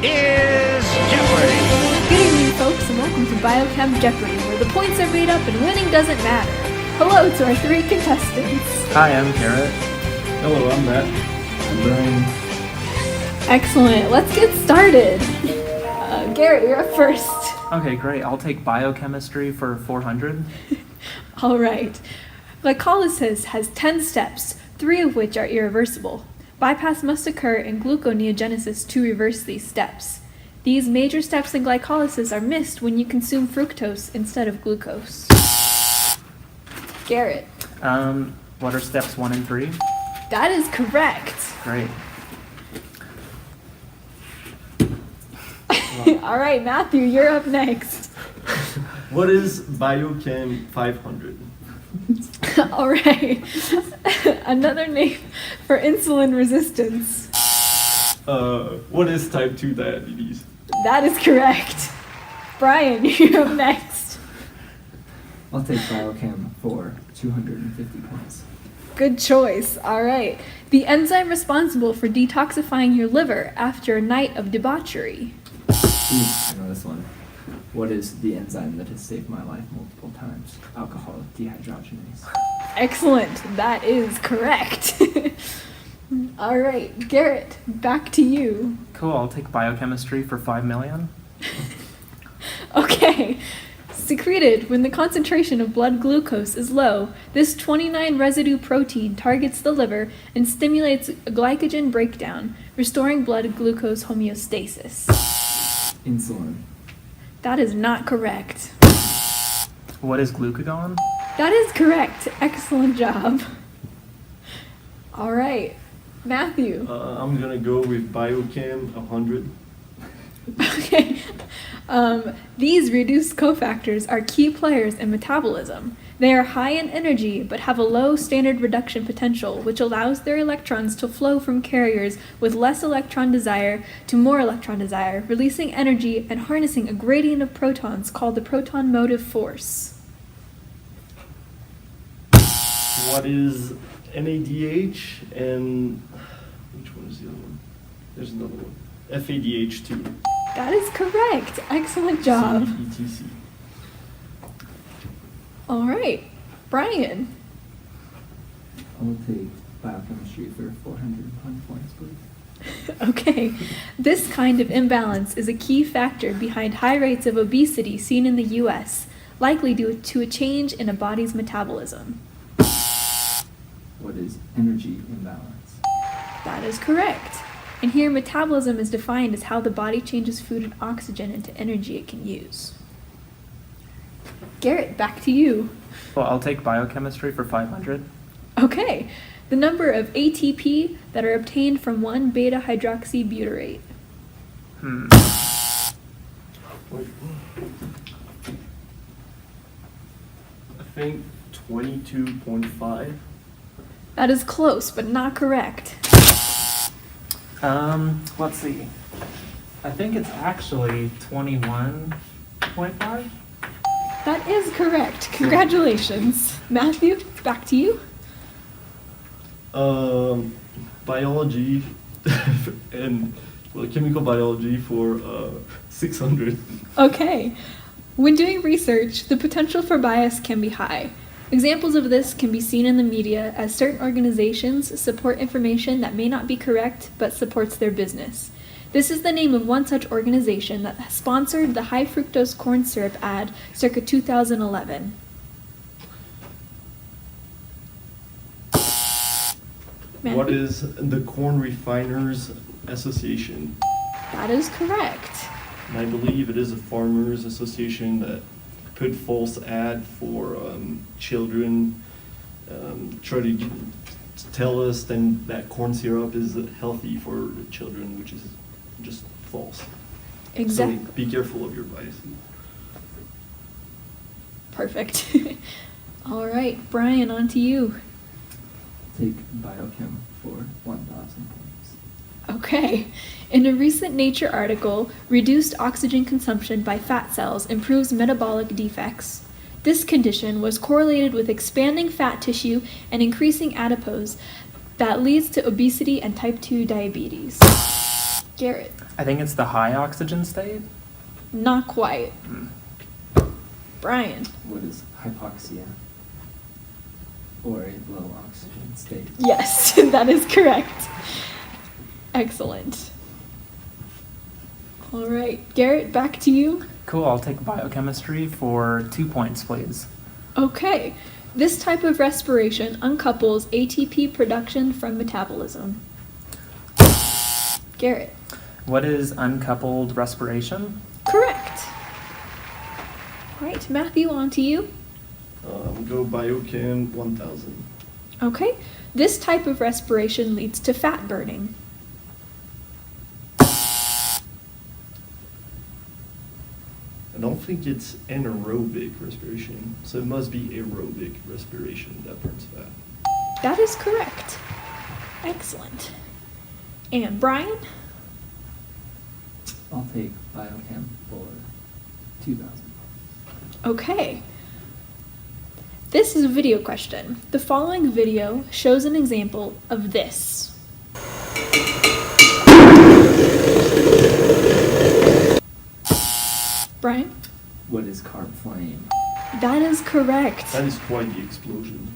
is Jeopardy! Good evening, folks, and welcome to Biochem Jeopardy, where the points are made up and winning doesn't matter. Hello to our three contestants. Hi, I'm Garrett. Hello, I'm Matt. I'm Brian. Excellent. Let's get started. Garrett, you're up first. Okay, great. I'll take biochemistry for 400. All right. Glycolysis has 10 steps, 3 of which are irreversible. Bypass must occur in gluconeogenesis to reverse these steps. These major steps in glycolysis are missed when you consume fructose instead of glucose. Garrett. What are steps 1 and 3? That is correct. Great. All right, Matthew, you're up next. What is Biochem 500? All right. Another name for insulin resistance. What is type 2 diabetes? That is correct. Brian, you're up next. I'll take Biochem for 250 points. Good choice. All right. The enzyme responsible for detoxifying your liver after a night of debauchery. I know this one. What is the enzyme that has saved my life multiple times? Alcohol dehydrogenase. Excellent. That is correct. All right. Garrett, back to you. Cool, I'll take biochemistry for 5 million. Okay. Secreted when the concentration of blood glucose is low, this 29 residue protein targets the liver and stimulates glycogen breakdown, restoring blood glucose homeostasis. Insulin. That is not correct. What is glucagon? That is correct. Excellent job. All right. Matthew. I'm gonna go with Biochem 100. Okay. These reduced cofactors are key players in metabolism. They are high in energy but have a low standard reduction potential, which allows their electrons to flow from carriers with less electron desire to more electron desire, releasing energy and harnessing a gradient of protons called the proton motive force. What is NADH and which one is the other one? There's another one. FADH2. That is correct. Excellent job. etc. All right. Brian. I'll take Biochemistry for 401 points, please. Okay. This kind of imbalance is a key factor behind high rates of obesity seen in the U.S., likely due to a change in a body's metabolism. What is energy imbalance? That is correct. And here, metabolism is defined as how the body changes food and oxygen into energy it can use. Garrett, back to you. Well, I'll take biochemistry for 500. Okay. The number of ATP that are obtained from 1-beta-hydroxybutyrate. I think 22.5. That is close, but not correct. Let's see. I think it's actually 21.5. That is correct. Congratulations. Matthew, back to you. Biology and chemical biology for 600. Okay. When doing research, the potential for bias can be high. Examples of this can be seen in the media as certain organizations support information that may not be correct but supports their business. This is the name of one such organization that sponsored the high fructose corn syrup ad circa 2011. What is the Corn Refiners Association? That is correct. And I believe it is a farmers association that put false ad for children, try to tell us then that corn syrup is healthy for children, which is just false. Exactly. So be careful of your biases. Perfect. All right, Brian, on to you. Take Biochem for 1,000 points. Okay. In a recent Nature article, reduced oxygen consumption by fat cells improves metabolic defects. This condition was correlated with expanding fat tissue and increasing adipose that leads to obesity and type 2 diabetes. Garrett. I think it's the high oxygen state. Not quite. Brian. What is hypoxia? Or a low oxygen state? Yes, that is correct. Excellent. All right, Garrett, back to you. Cool, I'll take biochemistry for 2 points, please. Okay. This type of respiration uncouples ATP production from metabolism. Garrett. What is uncoupled respiration? Correct. All right, Matthew, on to you. Go Biochem 1000. Okay. This type of respiration leads to fat burning. I don't think it's anaerobic respiration, so it must be aerobic respiration that burns fat. That is correct. Excellent. And Brian? I'll take biochem for 2,000. Okay. This is a video question. The following video shows an example of this. Brian? What is carb flame? That is correct. That is quite the explosion.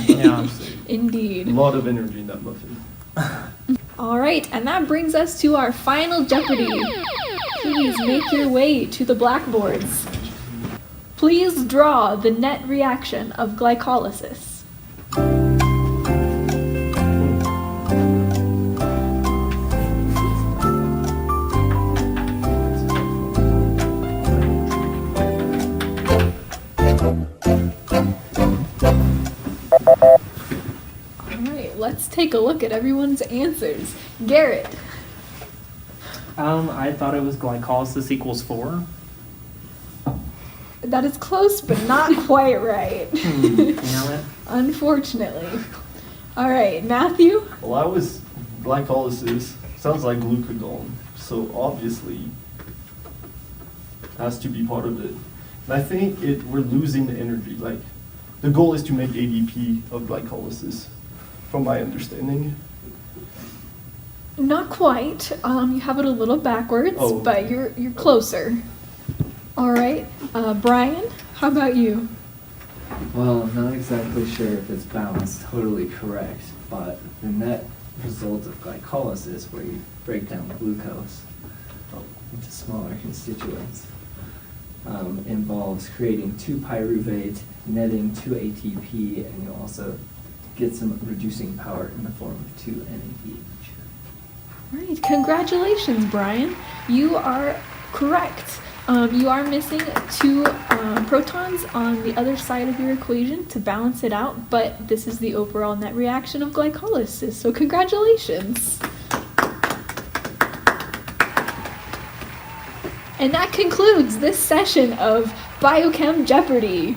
Yeah. Indeed. A lot of energy in that muffin. All right, and that brings us to our final Jeopardy. Please make your way to the blackboards. Please draw the net reaction of glycolysis. Let's take a look at everyone's answers. Garrett. I thought it was glycolysis equals 4. That is close, but not quite right. Damn it. Unfortunately. All right, Matthew? Well, I was glycolysis. Sounds like glucagon, so obviously has to be part of it. And I think we're losing the energy. Like, the goal is to make ADP of glycolysis, from my understanding. Not quite. You have it a little backwards, Oh. but you're closer. All right, Brian, how about you? Well, I'm not exactly sure if it's balanced totally correct, but the net result of glycolysis, where you break down glucose into smaller constituents, involves creating 2-pyruvate, netting 2-ATP, and you also get some reducing power in the form of 2-NADH. All right, congratulations, Brian. You are correct. You are missing 2 protons on the other side of your equation to balance it out, but this is the overall net reaction of glycolysis, so congratulations. And that concludes this session of Biochem Jeopardy!